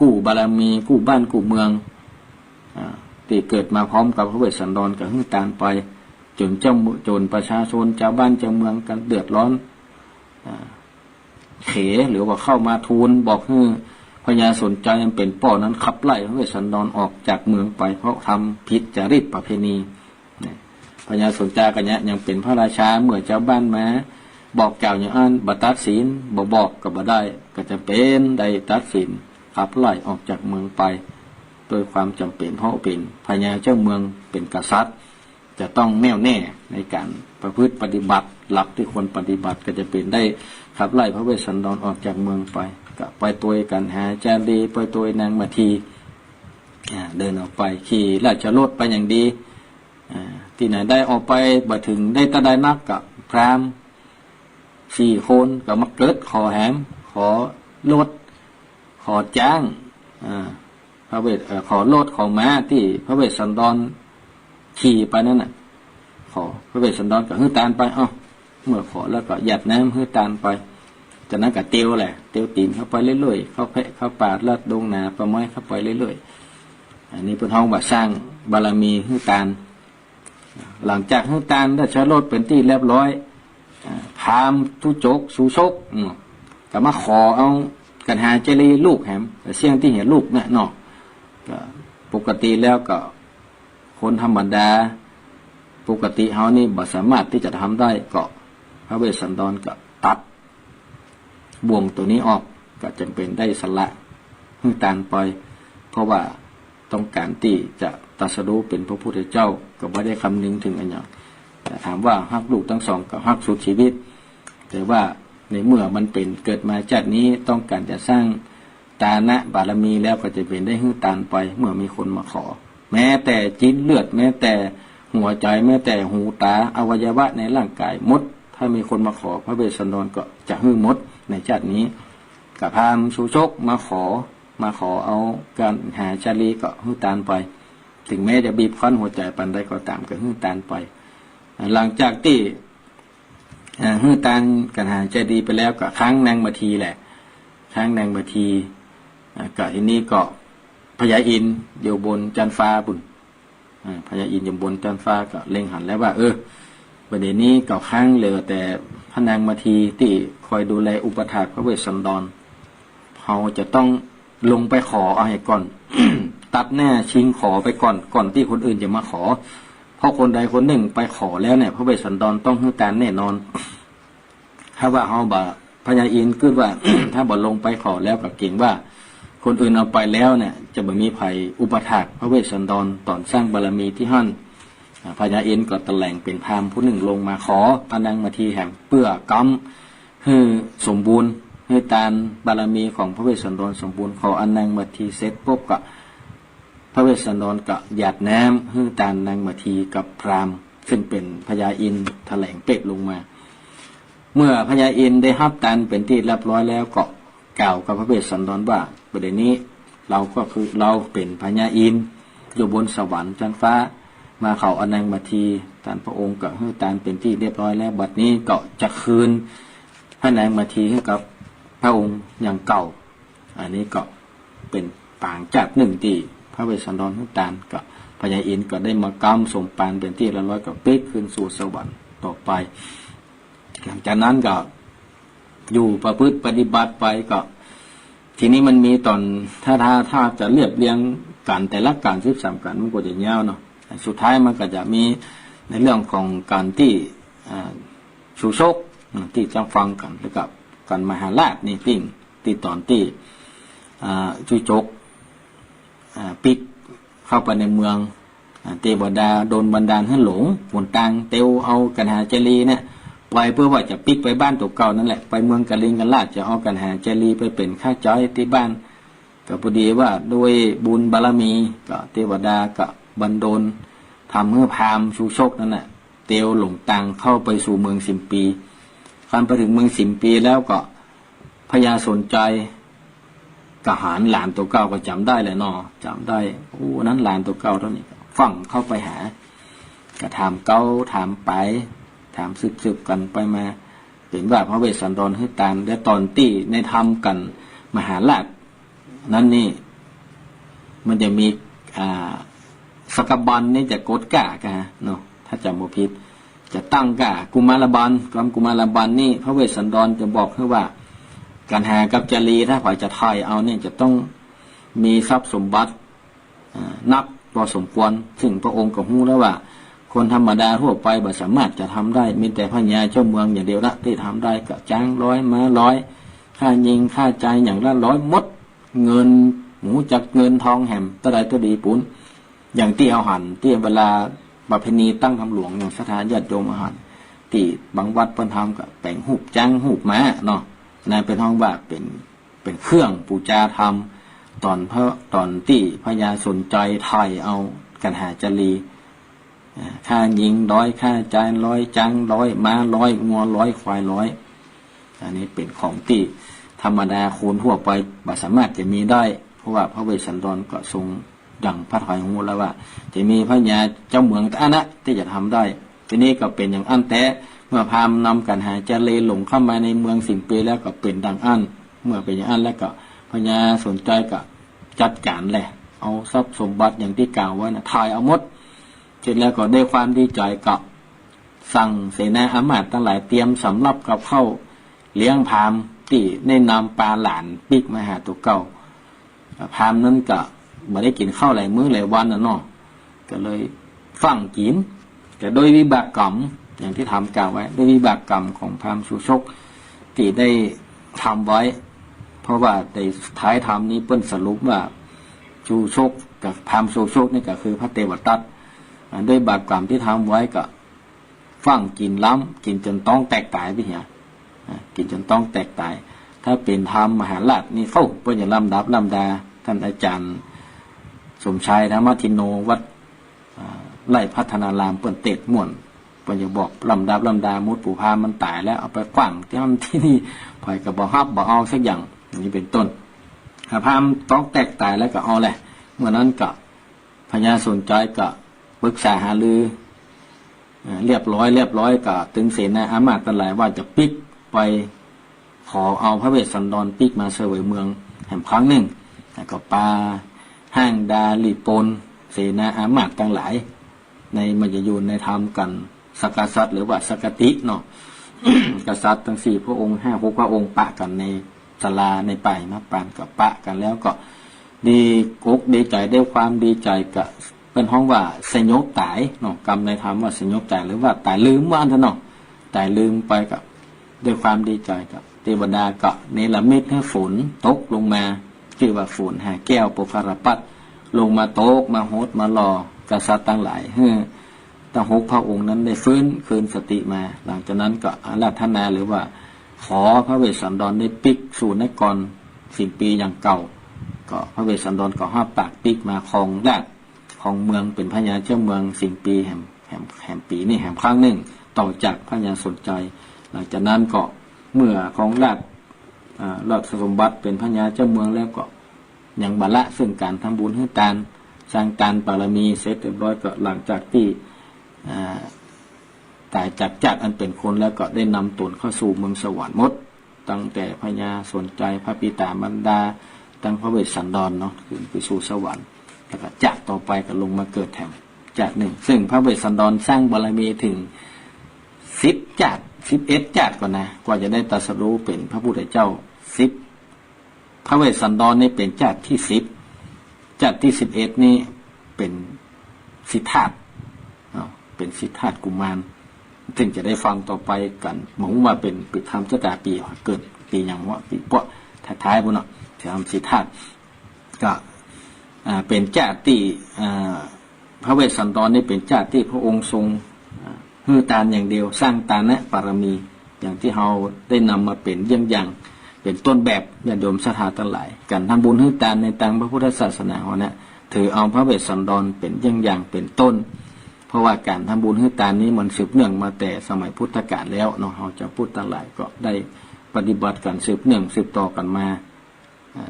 กู้บารมีกู้บ้านกู้เมืองที่เกิดมาพร้อมกับพระเวสสันดรกับฮื้อตานไปจนประชาชนชาวบ้านชาวเมืองกันเดือดร้อนเขหรือว่าเข้ามาทูลบอกให้พญาสนใจเป็นป่อนั้นขับไล่พระเวสสันดรออกจากเมืองไปเพราะทำผิดจารีตประเพณีพญาสนใจกันเนี่ยยังเป็นพระราชาเมื่อชาวบ้านมาบอกกล่าวอย่างนั้นบัตัดศีลบอกก็บ่ได้ก็จะเป็นได้ตัดศีลขับไล่ออกจากเมืองไปโดยความจำเป็นเพราะเป็นพญาเจ้าเมืองเป็นกษัตริย์จะต้องแน่วแน่ในการประพฤติปฏิบัติหลักที่ควรปฏิบัติก็จะเป็นได้ขับไล่พระเวสสันดรออกจากเมืองไปก็ไปตัวกันหาจารีไปตัวนางมาทีเดินออกไปขี่ราชรถไปอย่างดีที่ไหนได้ออกไปบ่ถึงได้ตะได้นักกับพราม4 คนก็มาเกิดขอแหมขอรถขอจ้างพระเวสขอรถขอม้าที่พระเวสสันดรขี่ไปนั่นน่ะขอพระเวสสันดรก็ฮื้อตานไปเมื่อขอแล้วก็หยัดน้ำฮื้อตานไปจากนั้นก็เตียวแหละเตียวตีนเข้าไปเรื่อยๆเข้าเพะเข้าป่าลัดดงนาประไม้เข้าไปเรื่อยๆอันนี้เป็นห้องว่าสร้างบารมีฮื้อตานหลังจากฮื้อตานได้ใช้รถเป็นที่เรียบร้อยพามทุจกสูชกก็มาขอเอากันหาเจรีลูกแหมเสี่ยงที่เห็นลูกเนี่ยเนาะก็ปกติแล้วก็คนธรรมดาปกติเขานี่บ่สามารถที่จะทำได้ก็พระเวสสันดรก็ตัดบ่วงตัวนี้ออกก็จำเป็นได้สละฮื้อตานไปเพราะว่าต้องการที่จะตรัสรู้เป็นพระพุทธเจ้าก็ไม่ได้คำนึงถึงอันอย่างแต่ถามว่าฮักลูกทั้งสองก็ฮักสุดชีวิตแต่ว่าในเมื่อมันเป็นเกิดมาจากนี้ต้องการจะสร้างตานะบารมีแล้วก็จะเป็นได้ฮื้อตานไปเมื่อมีคนมาขอแม้แต่จิ้นเลือดแม้แต่หัวใจแม้แต่หูตาอวัยวะในร่างกายมดถ้ามีคนมาขอพระเวสสันดรก็จะฮื้อมดในชาตินี้กับพามสุชกมาขอเอาการหาชาลีก็ฮื้อตานไปถึงแม้จะบีบคั้นหัวใจปันใดก็ตามก็ฮื้อตานไปหลังจากที่ฮื้อตานกันหาชาลีไปแล้วก็ค้างนางมาทีแหละค้างนางมาทีก็ทีนี้ก็พญาอินทร์อยู่บนจันฟ้าบุญพญาอินทร์อยู่บนจันฟ้าก็เล็งหันแล้วว่าประเด็นนี้เก่าค้างเหลือแต่พระนางมาทีที่คอยดูแลอุปถากพระเวสสันดรเขาจะต้องลงไปขอเอาให้ก่อน ตัดแน่ชิงขอไปก่อนที่คนอื่นจะมาขอเพราะคนใดคนหนึ่งไปขอแล้วเนี่ยพระเวสสันดรต้องฮื้อตานแน่นอนถ้าว่าเขาบ่พญาอินทร์คิดว่า ถ้าบ่ลงไปขอแล้วก็เก่งว่าคนอื่นเอาไปแล้วเนี่ยจะบ่มีภัยอุปถากพระเวสสันดรตอนสร้างบารมีที่หั่นพญาอินทร์ก็ตะแหล่งเป็นพราหมณ์ผู้หนึ่งลงมาขอพระนางมาทีแห่งเพื่อกำให้สมบูรณ์ให้ตานบารมีของพระเวสสันดรสมบูรณ์ขออนางมาทีเสร็จปุ๊บก็ พระเวสสันดรก็หยาดน้ำฮื้อตานนางมาทีกับพราหมณ์ซึ่งเป็นพญาอินทร์แถลงเป๊กลงมาเมื่อพญาอินทร์ได้รับตานเป็นที่เรียบร้อยแล้วก็กล่าวกับพระเวสสันดรว่าประเดี๋ยวนี้เราก็คือเราเป็นพญาอินทร์อยู่บนสวรรค์ชั้นฟ้ามาเขาอนางมาทีท่านพระองค์ก็ฮื้อตานเป็นที่เรียบร้อยแล้วบัดนี้ก็จะคืนพระนางมาทีให้กับพระองค์อย่างเก่าอันนี้ก็เป็นปางจากหนึ่งที่พระเวสสันดรฮื้อตานก็พญาอินทร์ก็ได้มากำสมปานเป็นที่เรียบร้อยก็ปิกคืนสู่สวรรค์ต่อไปหลังจากนั้นก็อยู่ประพฤติปฏิบัติไปก็ทีนี้มันมีตอนถ้าจะเรียบเรียงการแต่ละการ13การมันก็จะยาวเนาะสุดท้ายมันก็จะมีในเรื่องของการที่ชูโชคที่จะฟังกันแล้วกับการมหาราชนี่ติ้งที่ตอนที่ชูโชคปิกเข้าไปในเมืองเทวดาโดนบันดาลให้หลงหนทางเตียวเอากันหาเจรีเนี่ยปล่อยเพื่อว่าจะปิกไปบ้านตัวเก่านั่นแหละไปเมืองกะลิงกันลาดจะเอากันหาเจรีไปเป็นข้าจ้อยที่บ้านก็พอดีว่าด้วยบุญบารมีก็เทวดาก็บันดลทำเมื่อพามชูโชคนั่นแหละเตียวหลงตังเข้าไปสู่เมือง10 ปีคันไปถึงเมือง10 ปีแล้วก็พญาสนใจกหารหลานตัวเก่าก็จำได้เลยเนาะจำได้โอ้นั้นหลานตัวเก่าเท่านี้ฟังเข้าไปหาก็ถามเก้าถามไปถามสืบกันไปมาเห็นว่าพระเวสสันดรฮื้อตานและตอนที่ในธรรมกันมหาราชนั้นนี่มันจะมีสกบันนี่จะกดกะกันเนาะถ้าจำบ่ผิดจะตั้งกะกุมารบันกุมารบันนี่พระเวสสันดรจะบอกให้ว่าการหากับจารีถ้าฝ่ายจะทายเอาเนี่ยจะต้องมีทรัพย์สมบัตินับพอสมควรซึ่งพระองค์ก็รู้แล้วว่าคนธรรมดาทั่วไปบ่สามารถจะทำได้มีแต่พญาเจ้าเมืองอย่างเดียวละที่ทำได้ก็จ้าง100ม้า100ค่ายิงค่าใจอย่างละ100มดเงินหมูจักเงินทองแหมตะไดตะดีปุ้นอย่างที่เอาหันที่เวลาประเพณีตั้งคำหลวงอย่างสถานญาติโยมอาหารที่บางวัดเพิ่นทำก็แต่งหูปจ้างหูปม้าเนาะนั่นเป็นห้องว่าเป็นเครื่องปูจาธรรมตอนที่พญาสนใจไทยเอากันหาจรีค่ายิง100ค่าจ่าย100จัง100ม้า100งัว100ควาย100อันนี้เป็นของที่ธรรมดาคนทั่วไปบ่สามารถจะมีได้เพราะว่าพระเวสสันดรก็ทรงดังพระทัยของมูลแล้วว่าจะมีพญาเจ้าเมืองแต่อันนะที่จะทำได้ทีนี้ก็เป็นอย่างอันแต่เมื่อพามนำกันหาจรีหลงเข้ามาในเมือง10 ปีแล้วก็เป็นดังอันเมื่อเป็นอย่างอันแล้วก็พญาสนใจก็จัดการแหละเอาทรัพย์สมบัติอย่างที่กล่าวไว้นะถ่ายเอาหมดเสร็จแล้วก็ได้ความดีใจกับสั่งเสนาอามาตย์ทั้งหลายเตรียมสำรับกับเข้าเลี้ยงพามที่ได้นำปลาหลานปิกมาหาตัวเก่าพามนั้นก็ไม่ได้กินข้าวหลายมื้อหลายวันนะเนาะก็เลยฟังกินแต่โดยวิบากกรรมอย่างที่ทำกล่าวไว้ด้วยวิบากกรรมของพามชูชกที่ได้ทำไว้เพราะว่าในท้ายธรรมนี้เปิ้นสรุปว่าชูชกกับพามชูชกนี่ก็คือพระเทวทัตด้วยบาปกรรมที่ทำไว้ก็ฟังกินล้ำกินจนต้องแตกตายไปเหี้ยกินจนต้องแตกตายถ้าเป็นธรรมมหาราชนี่เข้าเปิ้นอย่าลำดับลำดาท่านอาจารย์สมชายธรรมทิโนวัดไล่พัฒนารามเปิ้นเตะม่วนเปิ้นจะบอกลำดับลำดามุดปู่พามันตายแล้วเอาไปขว้างที่นี่ปล่อยกับบ่ฮับบ่เอาสักอย่างอย่างนี้เป็นต้นถ้าพามต้องแตกตายแล้วก็เอาแหละเมื่อนั้นก็พญาสนใจก็ปรึกษาหารือเรียบร้อยก็ตึงเสนาอามาตย์ทั้งหลายว่าจะปิกไปขอเอาพระเวสสันดรปิกมาเสวยเมืองแห่งครั้งหนึ่งแล้วก็ปาห้างดาลีปนเสนาอามาตย์ทั้งหลายในมันจะอยู่ในธรรมกันสกษัตริย์หรือว่าสกติเนาะ กษัตริย์ทั้ง4 พระองค์5 6 พระองค์ปะกันในศาลาในป่ายมาปานกับปะกันแล้วก็ดีกุกดีใจได้ความดีใจกับเป็นห้องว่าสยบตายเนาะกรรมในธรรมว่าสยบตายหรือว่าตายลืมว่าอันเนาะตายลืมไปกับด้วยความดีใจกับเทวดาก็เนรมิตให้ฝนตกลงมาชื่อว่าฝนหาแก้วปุพารปัตลงมาโตกมาโหดมาหล่อกษัตริย์ทั้งหลายตั้ง6 พระองค์นั้นได้ฟื้นคืนสติมาหลังจากนั้นก็อาราธนาหรือว่าขอพระเวสสันดรได้ปิกสู่นคร10 ปีอย่างเก่า ก็พระเวสสันดรก็ห้าปากปิกมาครองราชของเมืองเป็นพญาเจ้าเมืองสิงปีแห่มปีนี่แห่มครั้งหนึ่งต่อจากพญาสนใจหลังจากนั้นก็เมื่อของราชสมบัติเป็นพญาเจ้าเมืองแล้วก็ยังบรรละซึ่งการทำบุญให้ทานสร้างการบารมีเสร็จเรียบร้อยก็หลังจากที่ตายจากอันเป็นคนแล้วก็ได้นำตนเข้าสู่เมืองสวรรค์หมดตั้งแต่พญาสนใจพระปิตาบรรดาตั้งพระเวสสันดรเนาะขึ้นไปสู่สวรรค์แล้วก็จากต่อไปก็ลงมาเกิดแถมจากหนึ่งซึ่งพระเวสสันดรสร้างบารมีถึง11 จักรก่อนนะกว่าจะได้ตรัสรู้เป็นพระพุทธเจ้า10พระเวสสันดรนี่เป็นจักรที่10จักรที่11นี่เป็นสิทธัตถ์เป็นสิทธัตถ์กุมารซึ่งจะได้ฟังต่อไปกันหมายว่าเป็นปิธรรมชะตาปีเกิดปีอย่างว่าปีเปาะท้ายๆพวกเนาะจะทำสิทธัตถ์ก็เป็นเจ้าที่พระเวสสันดรนี่เป็นเจ้าที่พระองค์ทรงฮือตานอย่างเดียวสร้างตานะปารมีอย่างที่เราได้นำมาเป็นเยี่ยงอย่างเป็นต้นแบบญาติโยมศรัทธาทั้งหลายการทำบุญฮือตานในทางพระพุทธศาสนาเราเนี่ยถือเอาพระเวสสันดรเป็นเยี่ยงอย่างเป็นต้นเพราะว่าการทำบุญฮือตานนี้มันสืบเนื่องมาแต่สมัยพุทธกาลแล้วเนาะเราจะพูดทั้งหลายก็ได้ปฏิบัติกันสืบเนื่องสืบต่อกันมา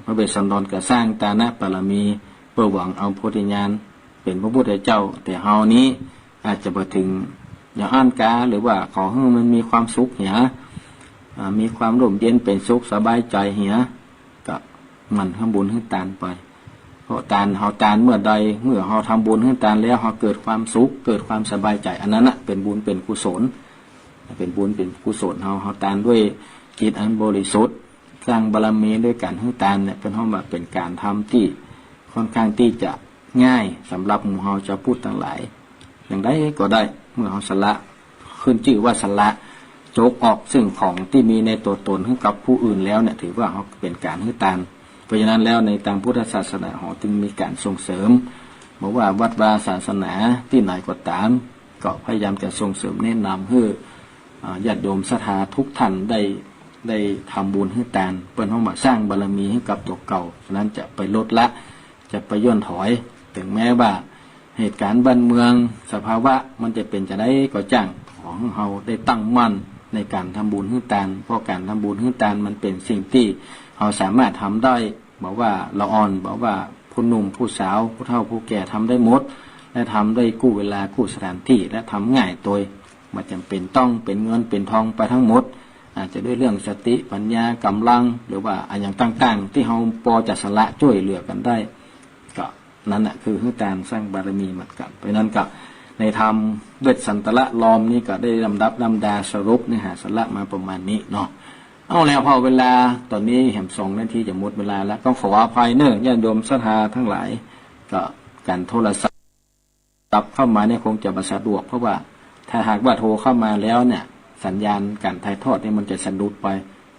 พระเวสสันดรก็สร้างตานะปารมีเพื่อหวังเอาโพธิญาณเป็นพระพุทธเจ้าแต่เฮานี้อาจจะไปถึงอย่างอ่านกาหรือว่าขอให้มันมีความสุขเหียมีความร่มเย็นเป็นสุขสบายใจเหียก็มันทำบุญให้ทานไปเพราะทานเฮาทานเมื่อใดเมื่อเฮาทำบุญให้ทานแล้วเฮาเกิดความสุขเกิดความสบายใจอันนั้นนะเป็นบุญเป็นกุศลเป็นบุญเป็นกุศลเฮาทานด้วยจิตอันบริสุทธิ์สร้างบารมีด้วยการให้ทานเนี่ยเป็นว่าเป็นการทำที่ค่อนข้างที่จะง่ายสำหรับหมู่เฮาจะพูดทั้งหลายอย่างใดก็ได้เมื่อเฮาสละขึ้นชื่อว่าสละโจกออกซึ่งของที่มีในตัวตนให้กับผู้อื่นแล้วเนี่ยถือว่าเขาเป็นการให้ทานเพราะฉะนั้นแล้วในทางพุทธศาสนาเขาจึงมีการส่งเสริมบอกว่าวัดวาศาสนาที่ไหนก็ตามก็พยายามจะส่งเสริมแนะนำให้ญาติโยมศรัทธาทุกท่านได้ทำบุญให้ทานเพื่อเขามาสร้างบารมีให้กับตัวเก่าฉะนั้นจะไปลดละจะไปย่นถอยถึงแม้ว่าเหตุการณ์บ้านเมืองสภาวะมันจะเป็นจะได้ก็จ้างของเราได้ตั้งมั่นในการทำบุญให้ทานเพราะการทำบุญให้ทานมันเป็นสิ่งที่เราสามารถทำได้บอกว่าละอ่อนบอกว่าผู้หนุ่มผู้สาวผู้เฒ่าผู้แก่ทำได้หมดและทำได้กู้เวลากู้สถานที่และทำง่ายโดยไม่จำเป็นต้องเป็นเงินเป็นทองไปทั้งหมดอาจจะด้วยเรื่องสติปัญญากำลังหรือว่าอย่างต่างๆที่เราพอจะสละช่วยเหลือกันได้ก็นั่นแหละคือให้ทานสร้างบารมีเหมือนกันเพราะนั้นก็ในธรรมเวทสันตละลอมนี่ก็ได้ลำดับลำดาสรุปเนื้อหาสาระมาประมาณนี้เนาะเอาแล้วพอเวลาตอนนี้แหม2 นาทีจะหมดเวลาแล้วต้องขออภัยเนอะญาติโยมศรัทธาทั้งหลายก็การโทรศัพท์เข้ามาเนี่ยคงจะบ่สะดวกเพราะว่าถ้าหากว่าโทรเข้ามาแล้วเนี่ยสัญญาณการถ่ายทอดนี่มันจะสะดุดไป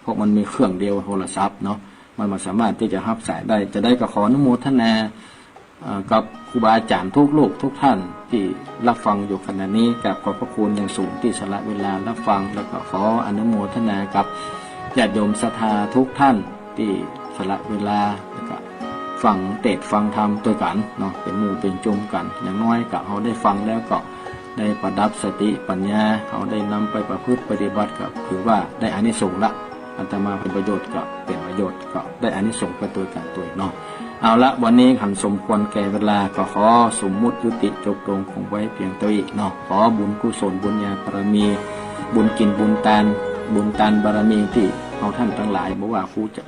เพราะมันมีเครื่องเดียวโทรศัพท์เนาะมันไม่สามารถที่จะรับสายได้จะได้ก็ขออนุโมทนากับครูบาอาจารย์ทุกลูกทุกท่านที่รับฟังอยู่ขณะนี้กับขอบพระคุณอย่างสูงที่สละเวลารับฟังแล้วก็ขออนุโมทนากับญาติโยมศรัทธาทุกท่านที่สละเวลาแล้วก็ฟังเทศน์ฟังธรรมด้วยกันเนาะเป็นหมู่เป็นจุ่มกันอย่างน้อยก็เขาได้ฟังแล้วก็ได้ประดับสติปัญญาเขาได้นำไปประพฤติปฏิบัติก็ถือว่าได้อานิสงส์ละอาตมาเป็นประโยชน์ก็เป็นประโยชน์ก็ได้อานิสงส์ไปตัวกันตัวเนาะเอาละวันนี้ขันสมควรแก่เวลาก็ขอสมมุติยุติจบลงคงไว้เพียงตัวอีกเนาะขอบุญกุศลบุญญาบารมีบุญกินบุญทานบารมีที่เอาท่านทั้งหลายบอกว่าครูจะ